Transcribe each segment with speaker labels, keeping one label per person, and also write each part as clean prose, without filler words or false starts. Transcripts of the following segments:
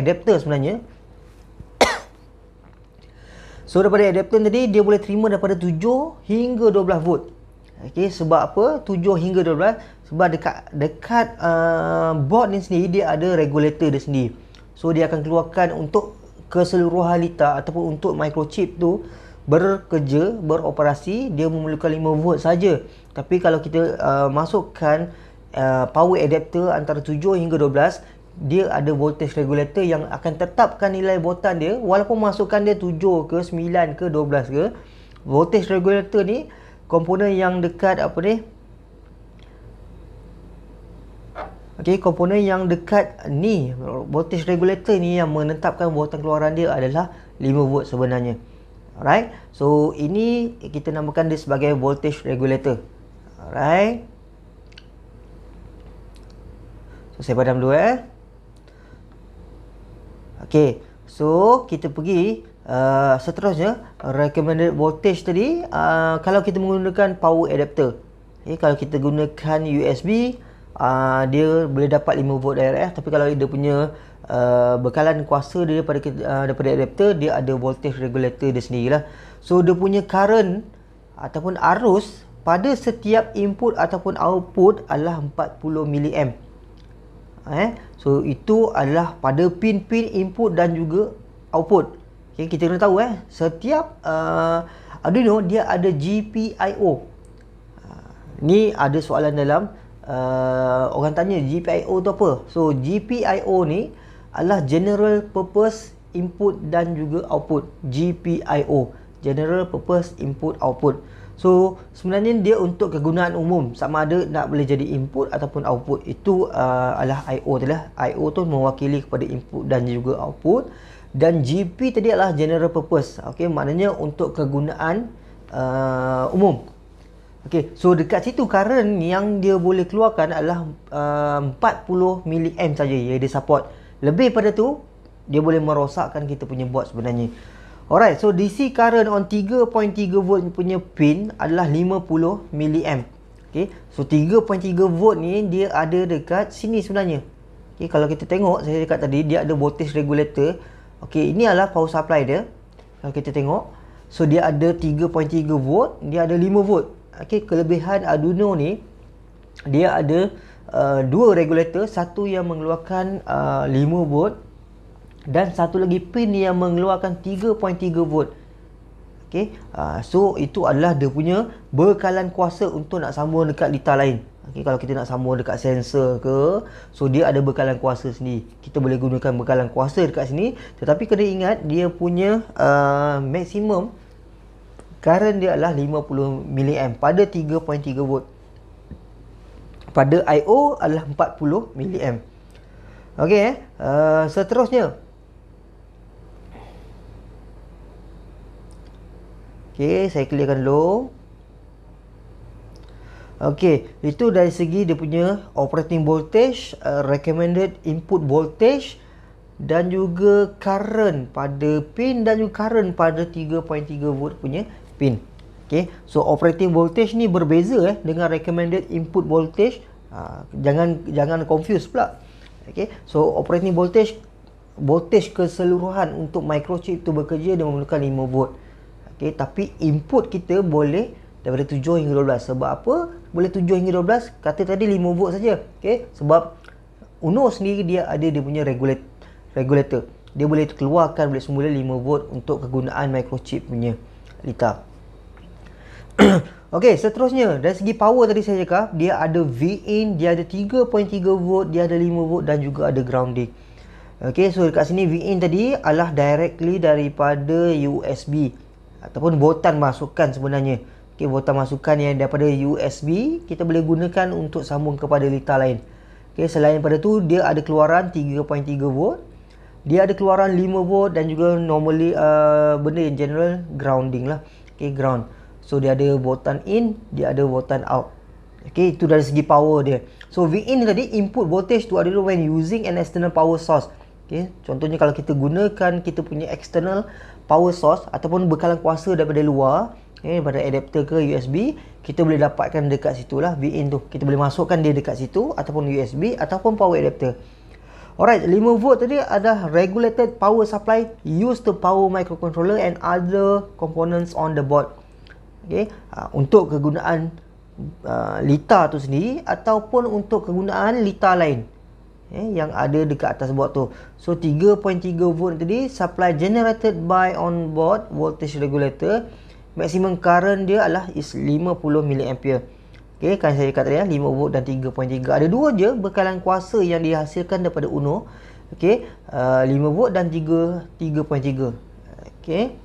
Speaker 1: adapter sebenarnya. So daripada adapter tadi dia boleh terima daripada 7 hingga 12 volt. Okey, sebab apa 7 hingga 12? Sebab dekat board ni sendiri dia ada regulator dia sendiri. So dia akan keluarkan untuk keseluruhan litar ataupun untuk microchip tu bekerja, beroperasi, dia memerlukan 5 volt saja. Tapi kalau kita masukkan power adapter antara 7 hingga 12, dia ada voltage regulator yang akan tetapkan nilai voltan dia walaupun masukkan dia 7 ke 9 ke 12 ke. Voltage regulator ni komponen yang dekat apa ni? Okey, komponen yang dekat ni, voltage regulator ni yang menetapkan voltan keluaran dia adalah 5 volt sebenarnya. Alright. So ini kita namakan dia sebagai voltage regulator. Alright. So saya padam dulu Okey, so kita pergi seterusnya recommended voltage tadi. Kalau kita menggunakan power adapter, kalau kita gunakan USB, dia boleh dapat 5 volt direct. Tapi kalau dia punya bekalan kuasa dia daripada adapter, dia ada voltage regulator dia sendirilah. So dia punya current ataupun arus pada setiap input ataupun output adalah 40 mA. So itu adalah pada pin-pin input dan juga output. Okay, kita kena tahu setiap Arduino dia ada GPIO. Ni ada soalan dalam orang tanya GPIO tu apa. So GPIO ni adalah General Purpose Input dan juga Output. GPIO, General Purpose Input Output. So sebenarnya dia untuk kegunaan umum, sama ada nak boleh jadi input ataupun output. Itu adalah IO tadi lah. IO tu mewakili kepada input dan juga output. Dan GP tadi adalah general purpose. Okey, maknanya untuk kegunaan umum. Okey, so dekat situ current yang dia boleh keluarkan adalah 40 mA saja yang dia support. Lebih pada tu dia boleh merosakkan kita punya board sebenarnya. Alright, so DC current on 3.3 volt punya pin adalah 50 mA. Okay, so 3.3 volt ni dia ada dekat sini sebenarnya. Okay, kalau kita tengok, saya dekat tadi, dia ada voltage regulator. Okay, ini adalah power supply dia. Kalau kita tengok, so dia ada 3.3 volt, dia ada 5 volt. Okay, kelebihan Arduino ni, dia ada dua regulator, satu yang mengeluarkan 5 volt dan satu lagi pin yang mengeluarkan 3.3 volt. Okey, so itu adalah dia punya bekalan kuasa untuk nak sambung dekat litar lain. Okey, kalau kita nak sambung dekat sensor ke, so dia ada bekalan kuasa sendiri. Kita boleh gunakan bekalan kuasa dekat sini, tetapi kena ingat dia punya maksimum current dia adalah 50 mA pada 3.3 volt. Pada IO adalah 40 mA. Okey, seterusnya. Okey, saya clearkan dulu. Okey, itu dari segi dia punya operating voltage, recommended input voltage dan juga current pada pin dan juga current pada 3.3 volt punya pin. Okey, so operating voltage ni berbeza dengan recommended input voltage. Jangan confuse pula. Okey, so operating voltage keseluruhan untuk microchip tu bekerja dia memerlukan 5 volt. Okay, tapi input kita boleh daripada 7 hingga 12. Sebab apa? Boleh 7 hingga 12, kata tadi 5 volt saja. Okay, sebab Uno sendiri dia ada dia punya regulator. Dia boleh keluarkan boleh semula 5 volt untuk kegunaan microchip punya litar. Okey, seterusnya dari segi power tadi saya cakap, dia ada V-in, dia ada 3.3 volt, dia ada 5 volt dan juga ada grounding. Okey, so dekat sini V-in tadi adalah directly daripada USB ataupun voltan masukan sebenarnya. Okey, voltan masukan yang daripada USB kita boleh gunakan untuk sambung kepada litar lain. Okey, selain pada tu dia ada keluaran 3.3 volt. Dia ada keluaran 5 volt dan juga normally benda yang general grounding lah. Okey, ground. So dia ada voltan in, dia ada voltan out. Okey, itu dari segi power dia. So V-in tadi input voltage tu adalah when using an external power source. Okey, contohnya kalau kita gunakan kita punya external power source ataupun bekalan kuasa daripada luar, daripada adapter ke USB, kita boleh dapatkan dekat situlah V-in tu. Kita boleh masukkan dia dekat situ ataupun USB ataupun power adapter. Alright, 5 volt tadi ada regulated power supply used to power microcontroller and other components on the board. Okay, untuk kegunaan litar tu sendiri ataupun untuk kegunaan litar lain yang ada dekat atas board tu. So 3.3 volt tadi supply generated by on board voltage regulator. Maximum current dia adalah is 50 mA. Okay, kan saya kata tadi 5 volt dan 3.3. Ada dua je bekalan kuasa yang dihasilkan daripada UNO. Okay, 5 volt dan 3.3. Okay,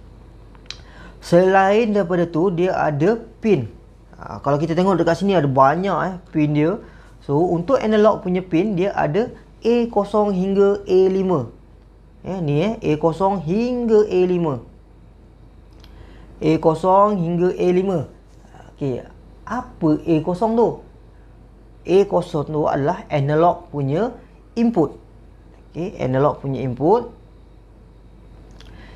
Speaker 1: selain daripada tu dia ada pin. Kalau kita tengok dekat sini ada banyak pin dia. So untuk analog punya pin dia ada A0 hingga A5. Ni A0 hingga A5. A0 hingga A5. Okey, apa A0 tu? A0 tu adalah analog punya input. Okey, analog punya input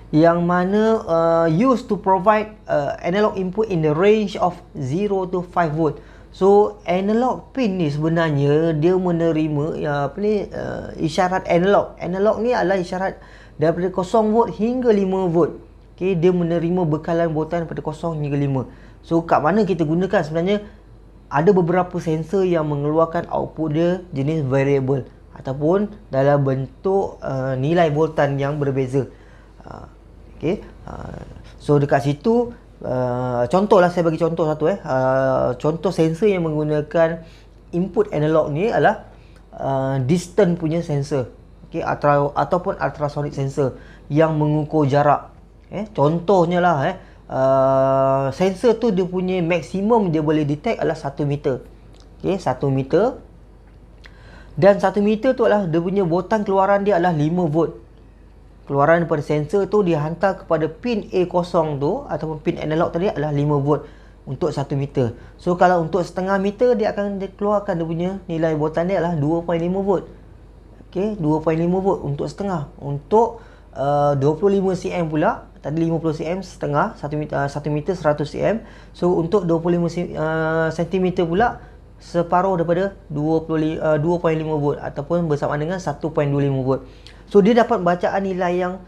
Speaker 1: yang mana used to provide analog input in the range of 0 to 5 volt. So analog pin ni sebenarnya dia menerima isyarat analog. Analog ni adalah isyarat daripada 0 volt hingga 5 volt. Okey, dia menerima bekalan voltan daripada 0 hingga 5. So kat mana kita gunakan sebenarnya ada beberapa sensor yang mengeluarkan output dia jenis variable ataupun dalam bentuk nilai voltan yang berbeza. Okay. So dekat situ contohlah saya bagi contoh satu contoh sensor yang menggunakan input analog ni adalah distant punya sensor. Okay, ataupun ultrasonic sensor yang mengukur jarak. Contohnya lah sensor tu dia punya maksimum dia boleh detect adalah 1 meter. Okay, 1 meter. Dan 1 meter tu adalah dia punya voltan keluaran dia adalah 5 volt. Keluaran daripada sensor tu dihantar kepada pin A0 tu ataupun pin analog tadi adalah 5 volt untuk 1 meter. So kalau untuk setengah meter dia akan keluarkan dia punya nilai voltan dia adalah 2.5 volt. Okey, 2.5 volt untuk setengah. Untuk 25 cm pula, tadi 50 cm setengah, 1 meter 100 cm. So untuk 25 cm pula separuh daripada 2.5 volt ataupun bersamaan dengan 1.25 volt. So dia dapat bacaan nilai yang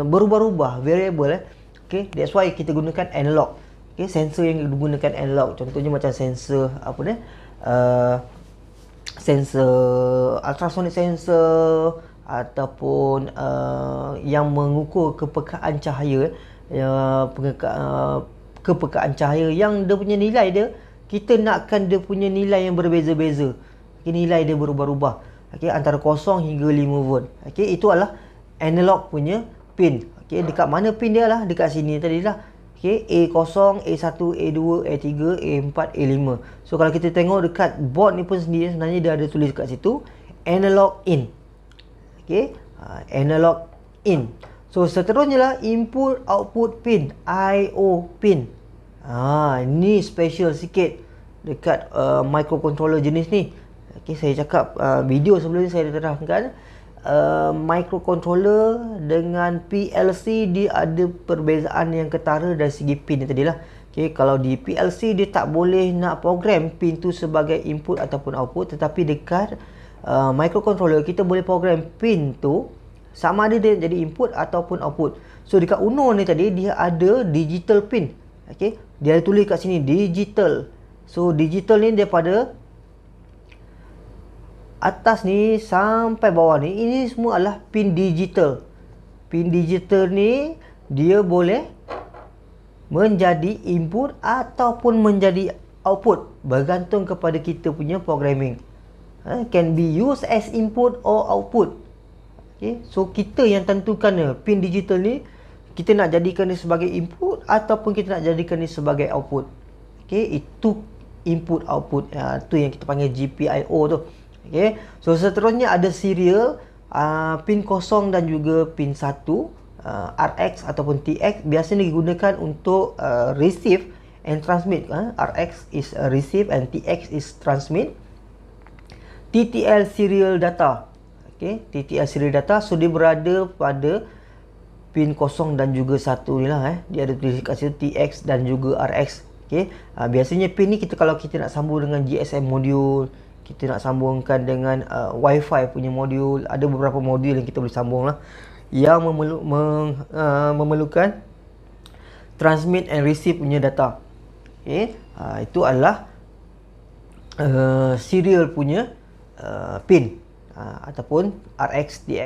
Speaker 1: berubah-ubah, variable. Okay, that's why kita gunakan analog. Okay, sensor yang digunakan analog. Contohnya macam sensor apa ni? Sensor ultrasonic sensor ataupun yang mengukur kepekaan cahaya, kepekaan cahaya yang dia punya nilai dia, kita nakkan dia punya nilai yang berbeza-beza. Okay, nilai dia berubah-ubah. Okay, antara 0 hingga 5 volt. Okay, itu adalah analog punya pin. Okay, dekat mana pin dia lah? Dekat sini tadi lah. Okay, A0, A1, A2, A3, A4, A5. So kalau kita tengok dekat board ni pun sendiri sebenarnya dia ada tulis dekat situ analog in. Okay, analog in. So seterusnya lah input output pin, IO pin. Ni special sikit dekat microcontroller jenis ni. Okay, saya cakap video sebelum ni saya terangkan microcontroller dengan PLC dia ada perbezaan yang ketara dari segi pin ni tadilah. Okay, kalau di PLC dia tak boleh nak program pin tu sebagai input ataupun output, tetapi dekat microcontroller kita boleh program pin tu sama ada dia jadi input ataupun output. So dekat UNO ni tadi dia ada digital pin. Okay, dia ada tulis kat sini digital. So digital ni daripada atas ni sampai bawah ni, ini semua adalah pin digital. Pin digital ni dia boleh menjadi input ataupun menjadi output bergantung kepada kita punya programming. Can be used as input or output. Okay, so kita yang tentukan pin digital ni kita nak jadikan dia sebagai input ataupun kita nak jadikan dia sebagai output. Okay, itu input output. Tu yang kita panggil GPIO tu. Okay, so seterusnya ada serial pin 0 dan juga pin 1, RX ataupun TX biasanya digunakan untuk receive and transmit. RX is receive and TX is transmit. TTL serial data. Okay, TTL serial data, so dia berada pada pin 0 dan juga 1 ni lah. Dia ada tulis kat situ TX dan juga RX. Okay, biasanya pin ni kalau kita nak sambung dengan GSM module, kita nak sambungkan dengan Wi-Fi punya modul. Ada beberapa modul yang kita boleh sambung lah, yang memerlukan transmit and receive punya data. Okay. Itu adalah serial punya pin ataupun RX, DX.